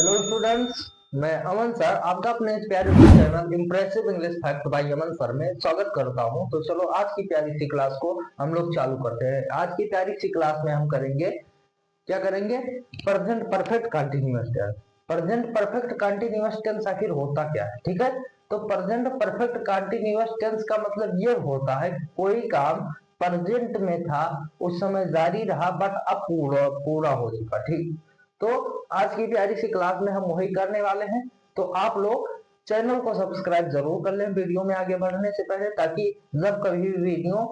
Hello students, मैं अमन sir आपका अपने इस प्यारे channel impressive English fact bye अमन सर में स्वागत करता हूं। तो चलो आज की प्यारी सी क्लास को हम लोग चालू करते हैं। आज की प्यारी सी क्लास में हम करेंगे क्या करेंगे, present perfect continuous tense. Present perfect continuous tense आखिर होता क्या है, ठीक है। तो प्रेजेंट परफेक्ट कंटिन्यूअस टेंस का मतलब ये होता है कोई काम प्रेजेंट में था, उस समय जारी रहा, बट अब पूरा हो चुका, ठीक। तो आज की प्यारी सी क्लास में हम वही करने वाले हैं। तो आप लोग चैनल को सब्सक्राइब जरूर कर लें वीडियो में आगे बढ़ने से पहले, ताकि जब कभी भी वीडियो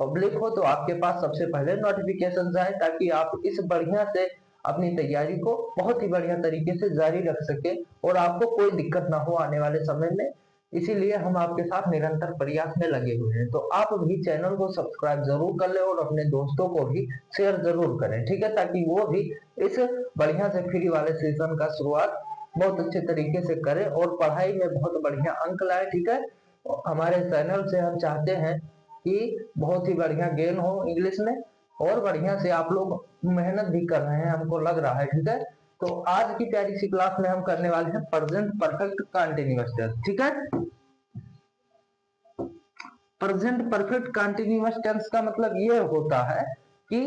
पब्लिक हो तो आपके पास सबसे पहले नोटिफिकेशन आए, ताकि आप इस बढ़िया से अपनी तैयारी को बहुत ही बढ़िया तरीके से जारी रख सके और आपको कोई दिक्कत ना हो आने वाले समय में। इसीलिए हम आपके साथ निरंतर प्रयास में लगे हुए हैं। तो आप भी चैनल को सब्सक्राइब जरूर कर ले और अपने दोस्तों को भी शेयर जरूर करें, ठीक है, ताकि वो भी इस बढ़िया से फ्री वाले सेशन का शुरुआत बहुत अच्छे तरीके से करें और पढ़ाई में बहुत बढ़िया अंक लाए, ठीक है। हमारे चैनल से हम चाहते हैं कि बहुत ही बढ़िया गेन हो इंग्लिश में और बढ़िया से आप लोग मेहनत भी कर रहे हैं, हमको लग रहा है, ठीक है। तो आज की प्यारी सी क्लास में हम करने वाले हैं प्रेजेंट परफेक्ट कंटिन्यूअस टेंस, ठीक है। प्रेजेंट परफेक्ट कंटिन्यूअस टेंस का मतलब ये होता है कि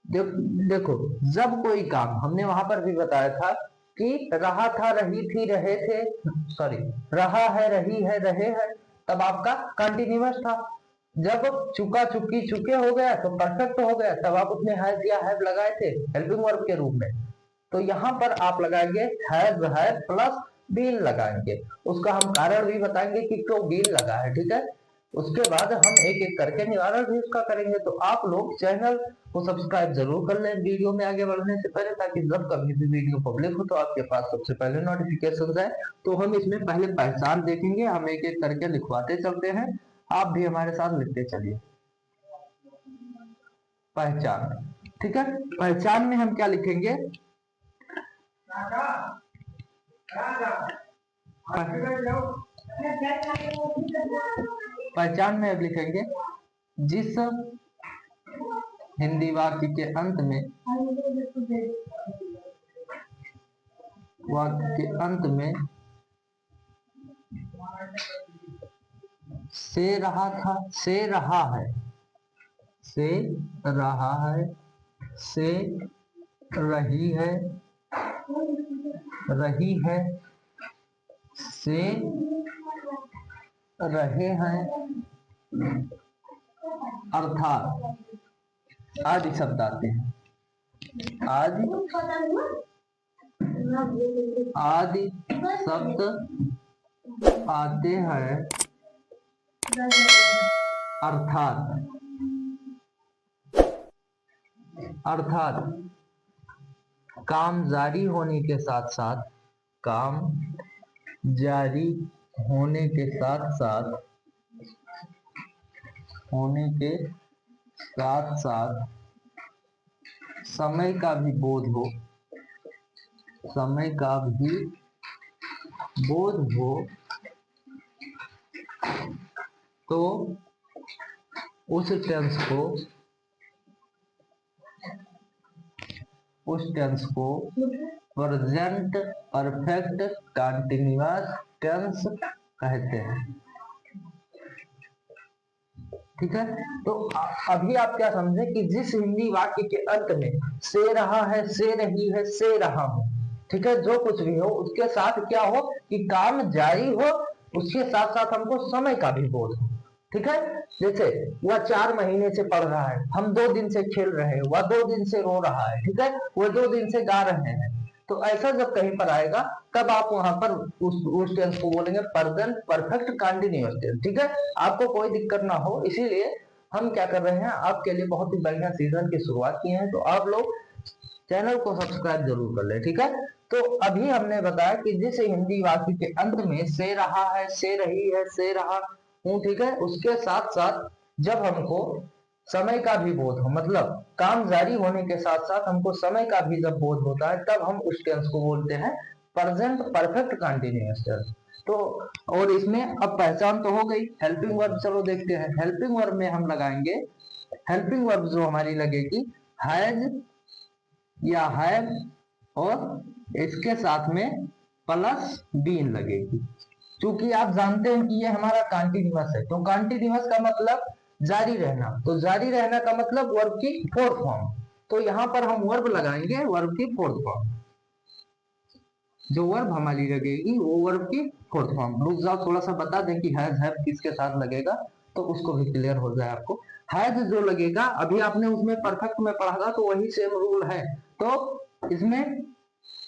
देखो, जब कोई काम, हमने वहां पर भी बताया था कि रहा था, रही थी, रहे थे, सॉरी, रहा है, रही है, रहे हैं, तब आपका कंटिन्यूअस था। जब चुका, चुकी, चुके हो गया तो परफेक्ट हो गया, तब आप उसमें हैज या हैव लगाए थे हेल्पिंग वर्ब के रूप में। तो यहाँ पर आप लगाएंगे हैज है प्लस बीन लगाएंगे। उसका हम कारण भी बताएंगे कि क्यों बीन लगा है, ठीक है। उसके बाद हम एक एक करके निवारण भी उसका करेंगे। तो आप लोग चैनल को सब्सक्राइब जरूर कर लें वीडियो में आगे बढ़ने से पहले, ताकि जब कभी भी वीडियो पब्लिक हो तो आपके पास सबसे पहले नोटिफिकेशन जाए। तो हम इसमें पहले पहचान देखेंगे, हम एक एक करके लिखवाते चलते हैं, आप भी हमारे साथ लिखते चलिए। पहचान, ठीक है। पहचान में हम क्या लिखेंगे, पहचान में अब लिखेंगे जिस हिंदी वाक्य के अंत में से रहा था, से रहा है, से रहा है, से रही है, रही है, से रहे हैं, अर्थात आदि शब्द आते हैं, आदि शब्द आते हैं, अर्थात काम जारी होने के साथ साथ, काम जारी होने के साथ साथ समय का भी बोध हो, समय का भी बोध हो, तो उस टेंस को प्रेजेंट परफेक्ट कंटिन्यूअस टेंस कहते हैं, ठीक है। तो अभी आप क्या समझे कि जिस हिंदी वाक्य के अंत में से रहा है, से रही है, से रहा हूं, ठीक है, जो कुछ भी हो उसके साथ क्या हो कि काम जारी हो, उसके साथ साथ हमको समय का भी बोध हो, ठीक है। जैसे वह 4 महीने से पढ़ रहा है, हम 2 दिन से खेल रहे हैं, वह 2 दिन से रो रहा है, ठीक है, वह 2 दिन से गा रहे हैं। तो ऐसा जब कहीं पर आएगा तब आप वहां पर उस टेंस को बोलेंगे प्रेजेंट परफेक्ट कंटिन्यूअस टेंस, ठीक है। आपको कोई दिक्कत ना हो, इसीलिए हम क्या कर रहे हैं, आपके लिए बहुत ही बढ़िया सीजन की शुरुआत किए हैं। तो आप लोग चैनल को सब्सक्राइब जरूर कर ले, ठीक है। तो अभी हमने बताया कि जिस हिंदी वाक्य के अंत में से रहा है, से रही है, से रहा हूं, ठीक है, उसके साथ साथ जब हमको समय का भी बोध हो, मतलब काम जारी होने के साथ साथ हमको समय का भी जब बोध होता है, तब हम उस टेंस को बोलते हैं प्रेजेंट परफेक्ट कंटिन्यूअस टेंस। तो और इसमें अब पहचान तो हो गई, हेल्पिंग वर्ब चलो देखते हैं। हेल्पिंग वर्ब में हम लगाएंगे, हेल्पिंग वर्ब जो हमारी लगेगी हैज या हैव और इसके साथ में प्लस बीन लगेगी। क्योंकि आप जानते हैं कि ये हमारा कॉन्टिन्यूअस है, तो कॉन्टिन्यूअस का मतलब जारी रहना, तो जारी रहना का मतलब वर्ब की फोर्थ फॉर्म। तो यहाँ पर हम वर्ब लगाएंगे, वर्ब की फोर्थ फॉर्म। जो वर्ब हमारी लगेगी वो वर्ब की फोर्थ फॉर्म। रुक जाओ, थोड़ा सा बता दें कि हैव किसके साथ लगेगा, तो उसको भी क्लियर हो जाए आपको। हैज जो लगेगा, अभी आपने उसमें परफेक्ट में पढ़ा था, तो वही सेम रूल है। तो इसमें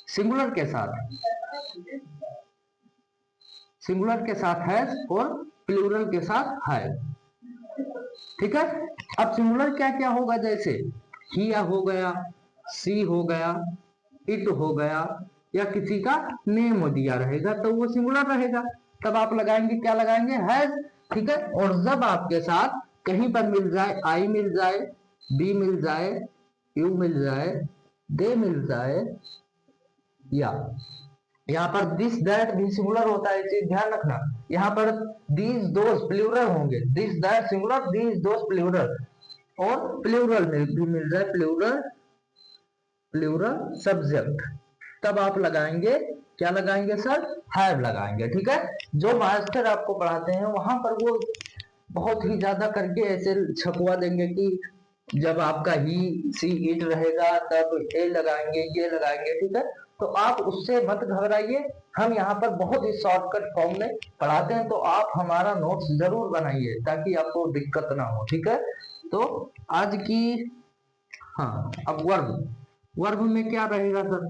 सिंगुलर के साथ, सिंगुलर के साथ हैज और प्लूरल के साथ हैव। ठीक है। अब सिंगुलर क्या क्या होगा, जैसे ही हो गया, सी हो गया, इट हो गया, या किसी का नेम दिया रहेगा तो वो सिंगुलर रहेगा। तब आप लगाएंगे, क्या लगाएंगे, हैज। ठीक है। और जब आपके साथ कहीं पर मिल जाए, आई मिल जाए, बी मिल जाए, यू मिल जाए, दे मिल जाए, या यहाँ पर दिस दैट भी सिंगुलर होता है, चीज ध्यान रखना। यहाँ पर दीज दोस्त प्लूरल होंगे, दिस दैट सिंगुलर, दीज दोस्त प्लूरल, और प्लूरल में भी मिल जाए, प्लूरल, प्लूरल सब्जेक्ट, तब आप लगाएंगे, क्या लगाएंगे सर, हैव लगाएंगे। ठीक है। जो मास्टर आपको पढ़ाते हैं वहां पर वो बहुत ही ज्यादा करके ऐसे छपवा देंगे कि जब आपका ही सी इट रहेगा तब ए लगाएंगे, ये लगाएंगे। ठीक है। तो आप उससे मत घबराइए, हम यहाँ पर बहुत ही शॉर्टकट फॉर्म में पढ़ाते हैं, तो आप हमारा नोट्स जरूर बनाइए ताकि आपको दिक्कत ना हो। ठीक है। तो आज की, हाँ, अब वर्ब, वर्ब में क्या रहेगा सर,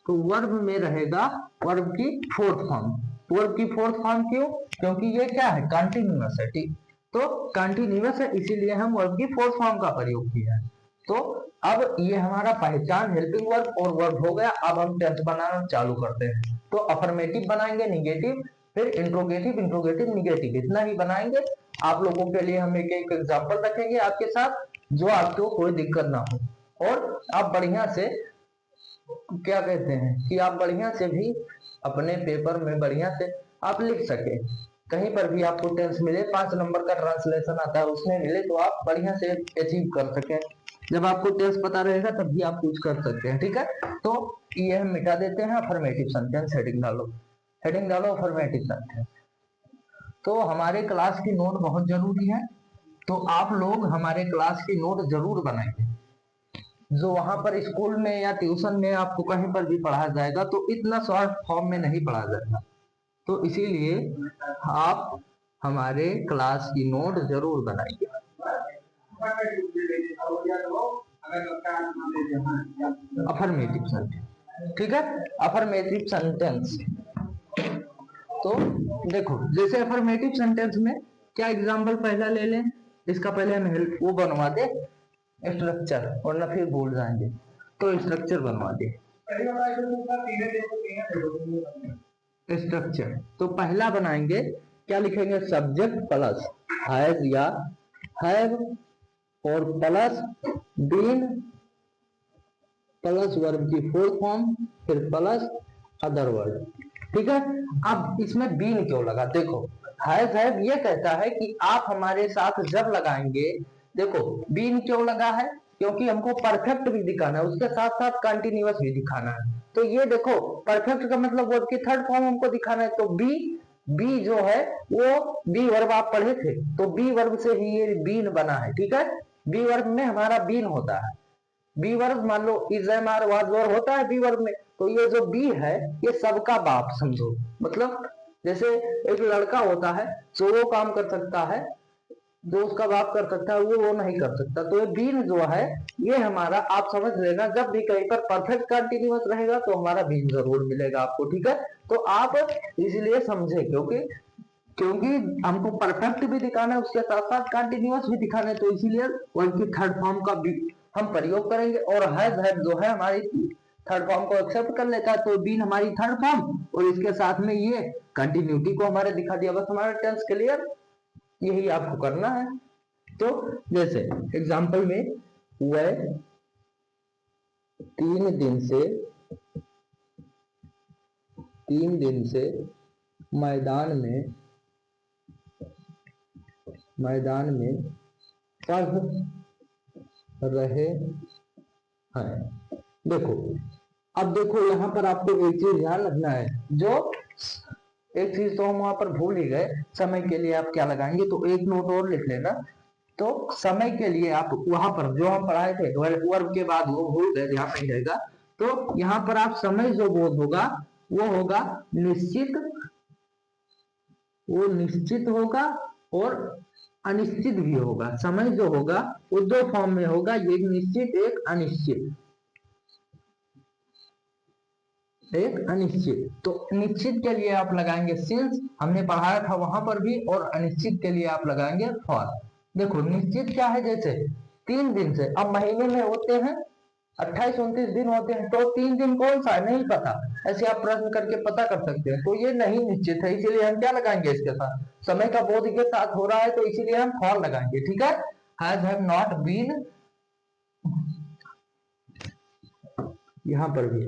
तो वर्ब में रहेगा वर्ब की फोर्थ फॉर्म। वर्ब की फोर्थ फॉर्म क्यों, क्योंकि ये क्या है, कंटिन्यूअस है। ठीक, तो कंटिन्यूअस है, इसीलिए हम वर्ब की फोर्थ फॉर्म का प्रयोग किया है। तो अब ये हमारा पहचान, हेल्पिंग वर्ब और वर्ब हो गया। अब हम टेंस बनाना चालू करते हैं। तो अफर्मेटिव बनाएंगे, निगेटिव, फिर इंट्रोगेटिव, इंट्रोगेटिव निगेटिव, इतना ही बनाएंगे। आप लोगों के लिए हम एक एक एग्जाम्पल रखेंगे आपके साथ, जो आपको कोई दिक्कत ना हो, और आप बढ़िया से, क्या कहते हैं कि आप बढ़िया से भी अपने पेपर में बढ़िया से आप लिख सके। कहीं पर भी आपको टेंस मिले, 5 नंबर का ट्रांसलेशन आता है, उसमें मिले तो आप बढ़िया से अचीव कर सके। जब आपको टेंस पता रहेगा तब भी आप कुछ कर सकते हैं। ठीक है। तो ये हम मिटा देते हैं, अफर्मेटिव सेंटेंस हेडिंग डालो, हेडिंग डालो अफर्मेटिव सेंटेंस। तो हमारे क्लास की नोट बहुत जरूरी है, तो आप लोग हमारे क्लास की नोट जरूर बनाइए। जो वहां पर स्कूल में या ट्यूशन में आपको कहीं पर भी पढ़ाया जाएगा तो इतना शॉर्ट फॉर्म में नहीं पढ़ाया जाएगा, तो इसीलिए आप हमारे क्लास की नोट जरूर बनाइए। अफर्मेटिव सेंटेंस, ठीक है, अफर्मेटिव सेंटेंस। तो देखो, जैसे अफर्मेटिव सेंटेंस में क्या एग्जांपल पहला ले लें, इसका पहले हम वो बनवा दे स्ट्रक्चर, वरना फिर भूल जाएंगे। तो स्ट्रक्चर बनवा दे, स्ट्रक्चर। तो पहला बनाएंगे, क्या लिखेंगे, सब्जेक्ट प्लस हैज या हैव, और प्लस बीन, प्लस वर्ब की फोर्थ फॉर्म, फिर प्लस अदर वर्ड। ठीक है। अब इसमें बीन क्यों लगा, देखो हैव ये कहता है कि आप हमारे साथ जब लगाएंगे, देखो बीन क्यों लगा है, क्योंकि हमको परफेक्ट भी दिखाना है, उसके साथ साथ कंटिन्यूअस भी दिखाना है। तो ये देखो, परफेक्ट का मतलब वर्ब की थर्ड फॉर्म हमको दिखाना है, तो बी, बी जो है वो बी वर्ब आप पढ़े थे, तो बी वर्ब से ही ये बीन बना है। ठीक है। बी वर्ब में हमारा बीन होता है, बी वर्ब मान लो is am are was were होता है बी वर्ब में, तो ये जो बी है ये सबका बाप समझो। मतलब जैसे एक लड़का होता है जो वो काम कर सकता है जो उसका बाप कर सकता है, वो नहीं कर सकता। तो ये बीन जो है ये हमारा, आप समझ लेना, जब भी कहीं पर परफेक्ट कंटिन्यूअस रहेगा तो हमारा बीन जरूर मिलेगा आपको। ठीक है। तो आप इसलिए समझे, क्योंकि क्योंकि हमको परफेक्ट भी दिखाना है, उसके साथ साथ कंटिन्यूअस भी दिखाना है, तो इसीलिए उनकी थर्ड फॉर्म का भी हम प्रयोग करेंगे। और हैज जो है हमारी थर्ड फॉर्म को एक्सेप्ट कर लेता है, तो बीन हमारी थर्ड फॉर्म, और इसके साथ में ये कंटिन्यूटी को हमारे दिखा दिया, बस हमारा टेंस क्लियर। यही आपको करना है। तो जैसे एग्जांपल में, वह 3 दिन से मैदान में पढ़ रहे हैं। देखो अब देखो यहाँ पर आपको एक चीज ध्यान रखना है, जो एक चीज तो हम वहां पर भूल ही गए, समय के लिए आप क्या लगाएंगे, तो एक नोट और लिख लेना। तो समय के लिए आप वहां पर जो हम पढ़ाए थे वर्ब के बाद वो भूल गए, ध्यान नहीं रहेगा। तो यहाँ पर आप समय जो बोध होगा वो होगा निश्चित, वो निश्चित होगा और अनिश्चित भी होगा। समय जो होगा वो दो फॉर्म में होगा, एक निश्चित एक अनिश्चित, एक अनिश्चित। तो निश्चित के लिए आप लगाएंगे सिंस, हमने पढ़ाया था वहां पर भी, और अनिश्चित के लिए आप लगाएंगे फॉर। देखो निश्चित क्या है, जैसे 3 दिन से, अब महीने में होते हैं 28-29 दिन होते हैं, तो 3 दिन कौन सा है नहीं पता, ऐसे आप प्रश्न करके पता कर सकते हैं। तो ये नहीं निश्चित है, इसीलिए हम क्या लगाएंगे इसके साथ, समय का बोध के साथ हो रहा है तो इसीलिए हम फॉर लगाएंगे। ठीक है, हैज हैव नॉट बीन, यहां पर भी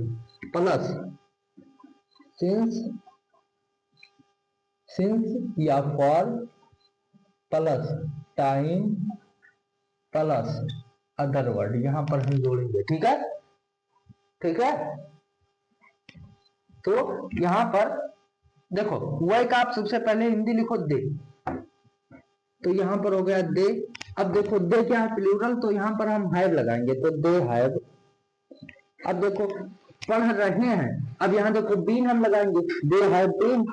प्लस सिंस, सिंस या for plus time plus other word, यहां पर हम जोड़ेंगे। ठीक है, ठीक है। तो यहां पर देखो वही का आप सबसे पहले हिंदी लिखो दे, तो यहां पर हो गया दे। अब देखो दे क्या है, प्लूरल, तो यहां पर हम हैव लगाएंगे, तो दे हैव। अब देखो पढ़ रहे हैं, अब यहाँ देखो बीन हम लगाएंगे, दे हैव बीन।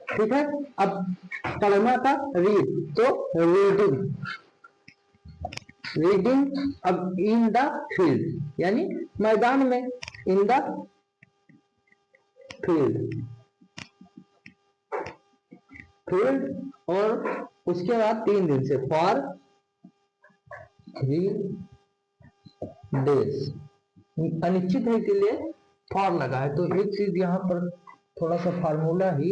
ठीक है, अब पढ़ना था रीड, तो रीडिंग, रीडिंग। अब इन द फील्ड यानी मैदान में, इन द फील्ड, फील्ड। और उसके बाद 3 दिन से फॉर 3 डेज, अनिश्चित है इसलिए फॉर लगा है। तो एक चीज यहाँ पर थोड़ा सा फार्मूला ही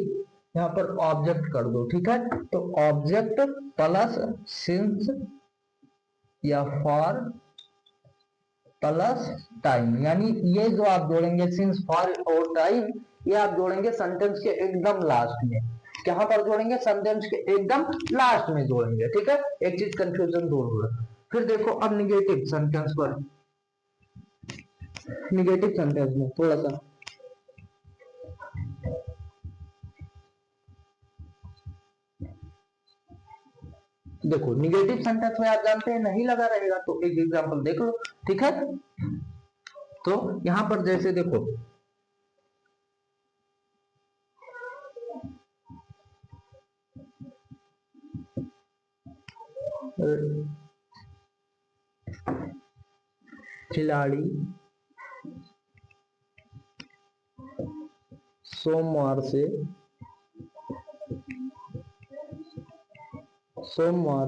यहाँ पर ऑब्जेक्ट कर दो। ठीक है, तो ऑब्जेक्ट प्लस सिंस या फॉर प्लस टाइम, यानी ये जो आप जोड़ेंगे सिंस फॉर और टाइम, ये आप जोड़ेंगे सेंटेंस के एकदम लास्ट में। कहां पर जोड़ेंगे, सेंटेंस के एकदम लास्ट में जोड़ेंगे। ठीक है, एक चीज कंफ्यूजन दूर हो रहा है। फिर देखो अब निगेटिव सेंटेंस पर, निगेटिव सेंटेंस में थोड़ा सा देखो, निगेटिव सेंटेंस में आप जानते हैं नहीं लगा रहेगा, तो एक एग्जांपल देख लो। ठीक है, तो यहां पर जैसे देखो खिलाड़ी सोमवार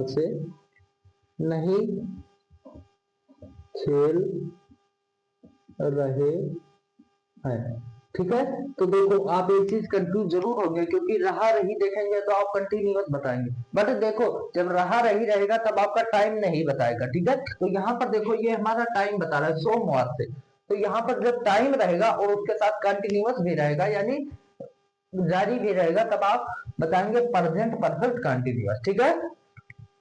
से नहीं खेल रहे हैं। ठीक है, तो देखो आप एक चीज कंफ्यूज जरूर होंगे, क्योंकि रहा रही देखेंगे तो आप कंटिन्यूअस बताएंगे, बट देखो जब रहा रही रहेगा तब आपका टाइम नहीं बताएगा। ठीक है, तो यहाँ पर देखो ये हमारा टाइम बता रहा है सोमवार से, तो यहाँ पर जब टाइम रहेगा और उसके साथ कंटिन्यूअस भी रहेगा यानी जारी भी रहेगा, तब आप बताएंगे प्रेजेंट परफेक्ट कंटिन्यूअस। ठीक है,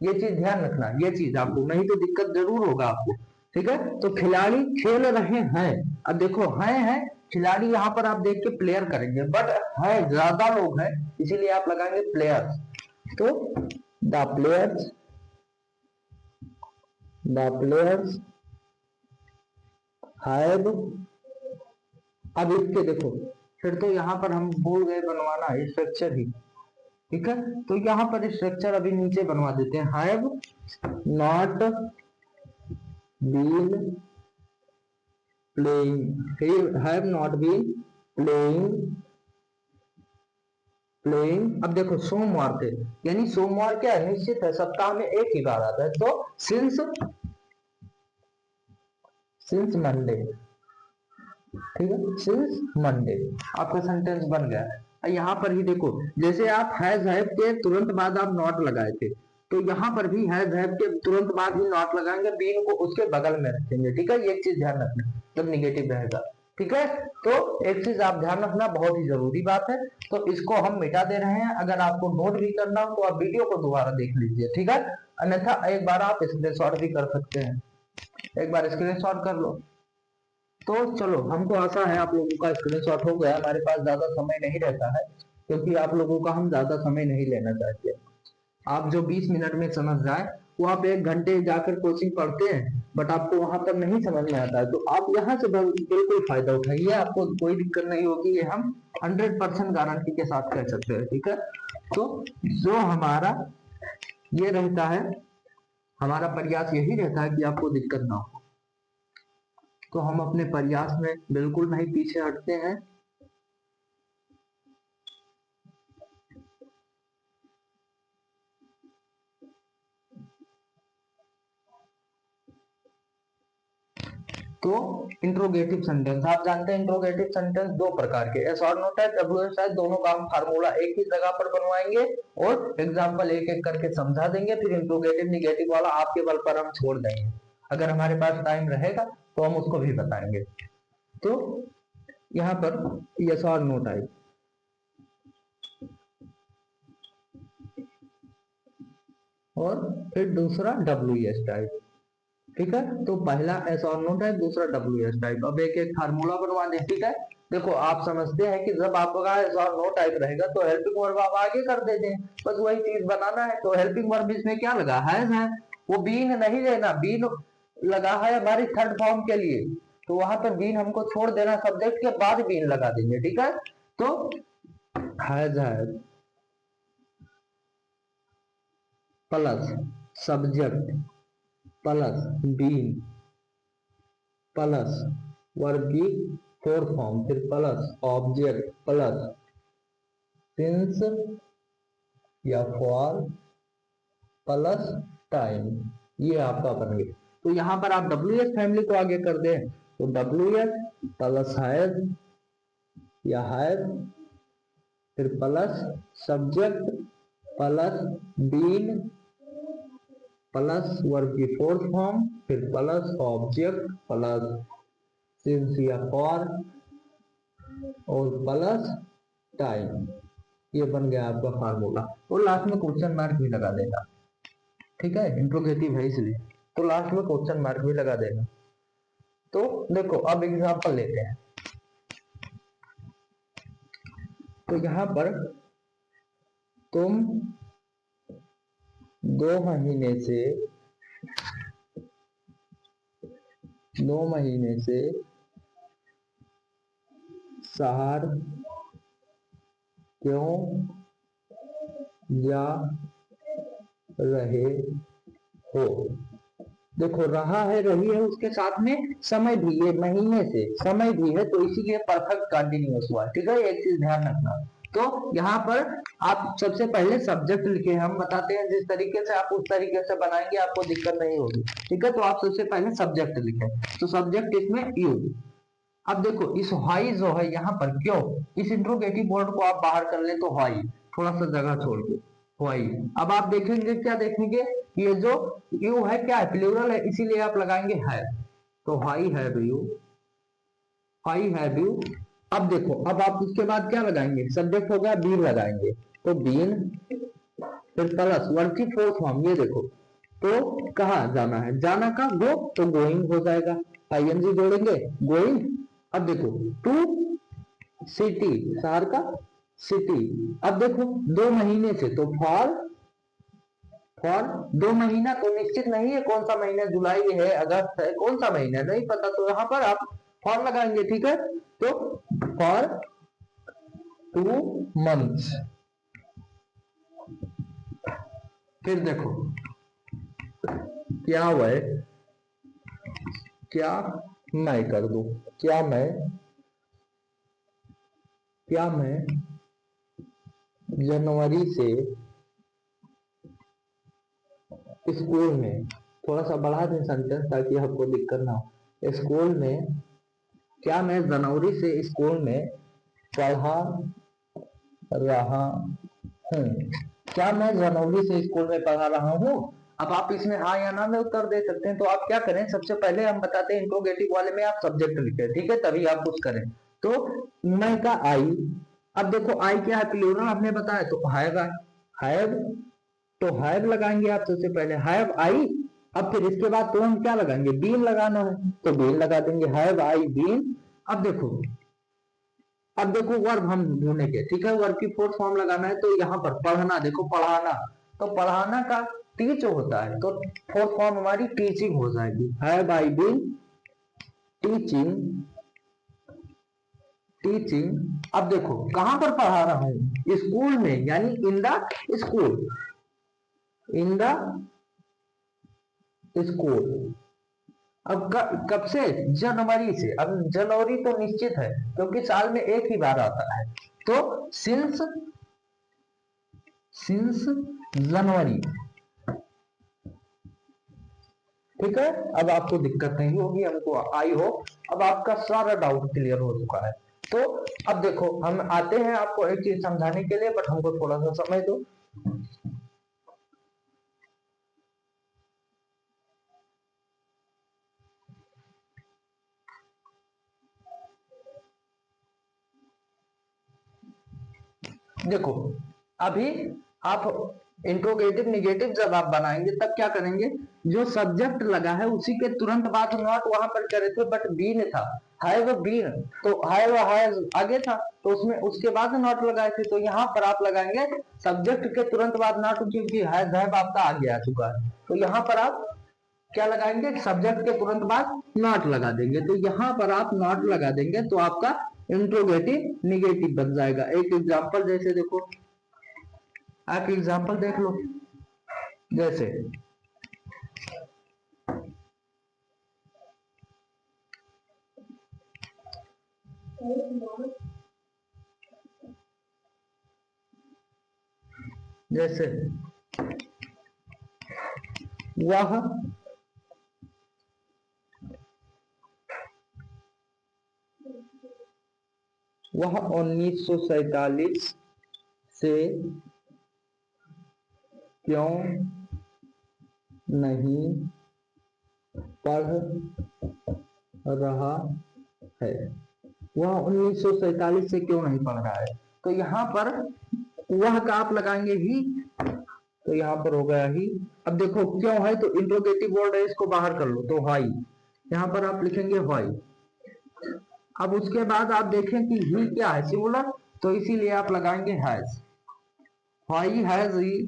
ये चीज ध्यान रखना, ये चीज आपको, नहीं तो दिक्कत जरूर होगा आपको। ठीक है, तो खिलाड़ी खेल रहे हैं, अब देखो हैं खिलाड़ी, यहाँ पर आप देख के प्लेयर करेंगे, बट है ज्यादा लोग हैं इसीलिए आप लगाएंगे प्लेयर्स। तो द प्लेयर्स हैव, अब इसके देखो फिर तो यहाँ पर हम भूल गए बनवाना स्ट्रक्चर ही। ठीक है, तो यहाँ पर स्ट्रक्चर अभी नीचे बनवा देते हैं, have not been playing, have not been playing. अब देखो सोमवार थे, यानी सोमवार क्या है, निश्चित है, सप्ताह में एक ही बार आता है, तो सिंस मंडे। ठीक है, सिंस मंडे आपका सेंटेंस बन गया। यहाँ पर ही देखो जैसे आप हैज हैव के तुरंत बाद आप नॉट लगाए थे, तो यहाँ पर भी हैज हैव के तुरंत बाद ही नॉट लगाएंगे, बीन को उसके बगल में रखेंगे। ठीक है, ये एक चीज ध्यान रखना जब निगेटिव रहेगा। ठीक है, तो एक चीज आप ध्यान रखना, बहुत ही जरूरी बात है, तो इसको हम मिटा दे रहे हैं। अगर आपको नोट भी करना हो तो आप वीडियो को दोबारा देख लीजिए। ठीक है, अन्यथा एक बार आप स्क्रीनशॉट भी कर सकते हैं, एक बार स्क्रीनशॉट कर लो। तो चलो, हमको आशा है आप लोगों का स्क्रीनशॉट हो गया। हमारे पास ज्यादा समय नहीं रहता है, क्योंकि आप लोगों का हम ज्यादा समय नहीं लेना चाहते। आप जो 20 मिनट में समझ जाए, वो आप 1 घंटे जाकर कोचिंग पढ़ते हैं, बट आपको वहां पर नहीं समझ में आता है, तो आप यहाँ से बिल्कुल फायदा उठाइए, आपको कोई दिक्कत नहीं होगी। ये हम 100% गारंटी के साथ कह सकते हैं, ठीक है। तो जो हमारा ये रहता है, हमारा प्रयास यही रहता है कि आपको दिक्कत ना हो, तो हम अपने प्रयास में बिल्कुल नहीं पीछे हटते हैं। तो इंट्रोगेटिव सेंटेंस आप जानते हैं, इंट्रोगेटिव सेंटेंस दो प्रकार के, एस और no type, W S type, दोनों का हम फार्मूला एक ही जगह पर बनवाएंगे और एग्जांपल एक एक करके समझा देंगे। फिर इंट्रोगेटिव निगेटिव वाला आपके बल पर हम छोड़ देंगे, अगर हमारे पास टाइम रहेगा तो हम उसको भी बताएंगे। तो यहाँ पर यस और नो टाइप, और फिर दूसरा डब्ल्यू एस टाइप, ठीक है। तो पहला एस और नो टाइप, दूसरा डब्ल्यू एस टाइप। अब एक एक फार्मूला बनवा दें, ठीक है। देखो, आप समझते हैं कि जब आपका एस और नो टाइप रहेगा तो हेल्पिंग वर्ब आप आगे कर देते हैं, बस वही चीज बनाना है। तो हेल्पिंग वर्ब इसमें क्या लगा है, वो बीन नहीं लेना, बीन लगा है हमारी थर्ड फॉर्म के लिए, तो वहां पर बीन हमको छोड़ देना, सब्जेक्ट के बाद बीन लगा देंगे, ठीक है। तो has plus subject plus been plus verb की फोर्थ फॉर्म, फिर प्लस ऑब्जेक्ट प्लस सिंस या फॉर प्लस टाइम, ये आपका बन गया। तो यहाँ पर आप डब्ल्यू एस फैमिली को आगे कर दें, तो डब्ल्यू एस प्लस हैज या हैज, फिर plus subject plus been plus verb की फोर्थ फॉर्म, फिर प्लस ऑब्जेक्ट प्लस सिंस या फॉर और प्लस टाइम, ये बन गया आपका फार्मूला। और लास्ट में क्वेश्चन मार्क भी लगा देना, ठीक है, इंट्रोगेटिव है इसलिए, तो लास्ट में क्वेश्चन मार्क भी लगा देना। तो देखो, अब एग्जांपल लेते हैं। तो यहाँ पर तुम 2 महीने से शहर क्यों जा रहे हो। देखो, रहा है, रही है, उसके साथ में समय भी, ये महीने से समय भी है, तो इसीलिए परफेक्ट कंटिन्यूअस हुआ, ठीक है। एक चीज ध्यान रखना। तो यहाँ पर आप सबसे पहले सब्जेक्ट लिखे, हम बताते हैं जिस तरीके से आप उस तरीके से बनाएंगे, आपको दिक्कत नहीं होगी, ठीक है। तो आप सबसे पहले सब्जेक्ट लिखे, तो सब्जेक्ट इसमें यू। अब देखो, इस व्हाई जो है यहाँ पर, क्यों, इस इंट्रोगेटिव वर्ड को आप बाहर कर ले तो व्हाई, थोड़ा सा जगह छोड़ के व्हाई। अब आप देखेंगे, क्या देखेंगे, ये जो यू है क्या है, प्लूरल है, इसीलिए आप लगाएंगे है, तो why have you, why have you. अब देखो, अब आप उसके बाद क्या लगाएंगे, सब्जेक्ट हो गया, बीन लगाएंगे, तो बीन, फिर प्लस वर्ब की फोर्थ फॉर्म, ये देखो, तो कहा जाना है, जाना का गो, तो गोइंग हो जाएगा, आईएनजी जोड़ेंगे, गोइंग। अब देखो, टू सिटी, शहर का सिटी। अब देखो, 2 महीने से, तो फॉर 2 महीना तो निश्चित नहीं है कौन सा महीना, जुलाई है, अगस्त है, कौन सा महीना नहीं पता, तो यहाँ पर आप फॉर लगाएंगे, ठीक है। तो फॉर 2 मंथ्स। फिर देखो, क्या वह, क्या मैं कर दूं, क्या मैं जनवरी से स्कूल में, थोड़ा सा बढ़ा दें सेंटेंस ताकि आपको दिक्कत ना हो, स्कूल में, क्या मैं जनवरी से स्कूल में पढ़ा रहा हूँ, क्या मैं जनवरी से स्कूल में पढ़ा रहा हूँ। अब आप इसमें हाँ या ना में उत्तर दे सकते हैं। तो आप क्या करें, सबसे पहले हम बताते हैं, इंट्रोगेटिव वाले में आप सब्जेक्ट लिखें, ठीक है, तभी आप कुछ करें। तो मैं का आई, अब देखो आई क्या है, प्लूरल आपने बताया, तो हैव, तो हैव लगाएंगे आप सबसे पहले, हैव आई। अब फिर इसके बाद तो हम क्या लगाएंगे, बीन लगाना है, तो बीन लगा देंगे, हैव आई बीन। अब देखो वर्ब हम ढूंढेंगे, ठीक है, वर्ब की फोर्थ फॉर्म लगाना है, तो यहाँ पर पढ़ना, देखो पढ़ाना, तो पढ़ाना का टीच होता है, तो फोर्थ फॉर्म हमारी टीचिंग हो जाएगी, have I been teaching, teaching. अब देखो कहां पर पढ़ा रहा हूं, स्कूल में, यानी in the school, in the school. अब कब से, जनवरी से। अब जनवरी तो निश्चित है क्योंकि साल में एक ही बार आता है, तो सिंस जनवरी, ठीक है। अब आपको दिक्कत नहीं होगी, हमको आई हो, अब आपका सारा डाउट क्लियर हो चुका है। तो अब देखो हम आते हैं आपको एक चीज समझाने के लिए, बट हमको थोड़ा सा समय दो। देखो अभी आप इंट्रोगेटिव निगेटिव जब आप बनाएंगे तब क्या करेंगे, जो सब्जेक्ट लगा है उसी के तुरंत बाद नॉट वहां पर करे थे, बट बीन था, हैव बीन, तो हैव हैज आगे था, तो उसमें उसके बाद नॉट लगाए थे, तो यहाँ पर आप लगाएंगे सब्जेक्ट के तुरंत बाद नॉट, क्योंकि हैज हैव आपका आगे आ चुका है, तो यहाँ पर आप क्या लगाएंगे, सब्जेक्ट के तुरंत बाद नॉट लगा देंगे, तो यहाँ पर आप नॉट लगा देंगे, तो आपका इंट्रोगेटिव निगेटिव बन जाएगा। एक एग्जांपल जैसे देखो, आप एग्जांपल देख लो, जैसे जैसे वह 1947 से क्यों नहीं पढ़ रहा है, वह 1947 से क्यों नहीं पढ़ रहा है, तो यहाँ पर वह का आप लगाएंगे ही, तो यहाँ पर हो गया ही। अब देखो क्यों है, तो इंट्रोगेटिव वर्ड है, इसको बाहर कर लो, तो व्हाई, यहाँ पर आप लिखेंगे व्हाई। अब उसके बाद आप देखें कि ही क्या है, सिंगुलर, तो इसीलिए आप लगाएंगे हैज, व्हाई हैज ही।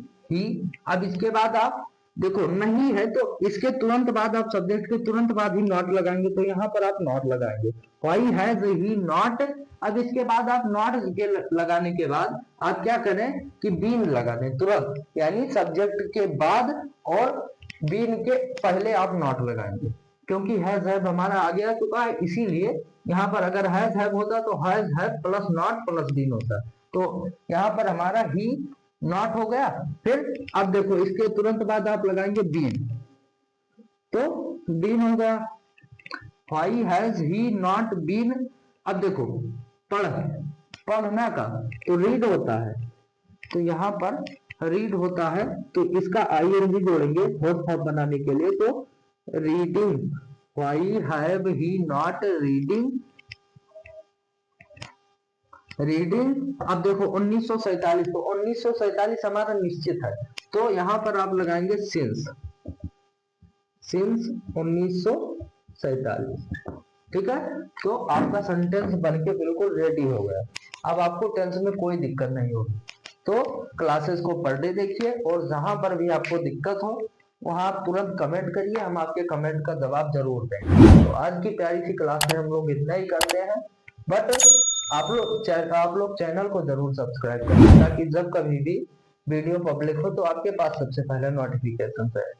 अब इसके बाद आप देखो नहीं है, तो इसके तुरंत बाद आप सब्जेक्ट के तुरंत बाद ही नॉट लगाएंगे, तो यहाँ पर आप नॉट लगाएंगे, व्हाई हैज ही नॉट। अब इसके बाद आप नॉट के लगाने के बाद आप क्या करें कि बीन लगा दें तुरंत, यानी सब्जेक्ट के बाद और बीन के पहले आप नॉट लगाएंगे, क्योंकि हैज हैव हमारा आगे आ चुका है, इसीलिए यहाँ पर अगर हैज हैव होता तो has have plus not plus been होता, तो यहाँ पर हमारा ही नॉट हो गया। फिर अब देखो इसके तुरंत बाद आप लगाएंगे बीन, तो बीन हो गया, why has he not been. अब देखो पढ़ना का तो रीड होता है, तो यहाँ पर रीड होता है, तो इसका आईएनजी जोड़ेंगे फोर्थ फॉर्म बनाने के लिए, तो reading, why have he not reading, reading. अब देखो 1947, तो 1947 हमारा निश्चित है, तो यहाँ पर आप लगाएंगे सिंस 1947, ठीक है, तो आपका सेंटेंस बनके बिल्कुल रेडी हो गया। अब आपको टेंस में कोई दिक्कत नहीं होगी, तो क्लासेस को पढ़ने देखिए, और जहां पर भी आपको दिक्कत हो वहां आप तुरंत कमेंट करिए, हम आपके कमेंट का जवाब जरूर देंगे। तो आज की प्यारी सी क्लास में हम लोग इतना ही करते हैं, बट आप लोग चैनल को जरूर सब्सक्राइब करें, ताकि जब कभी भी वीडियो पब्लिक हो तो आपके पास सबसे पहले नोटिफिकेशन आए।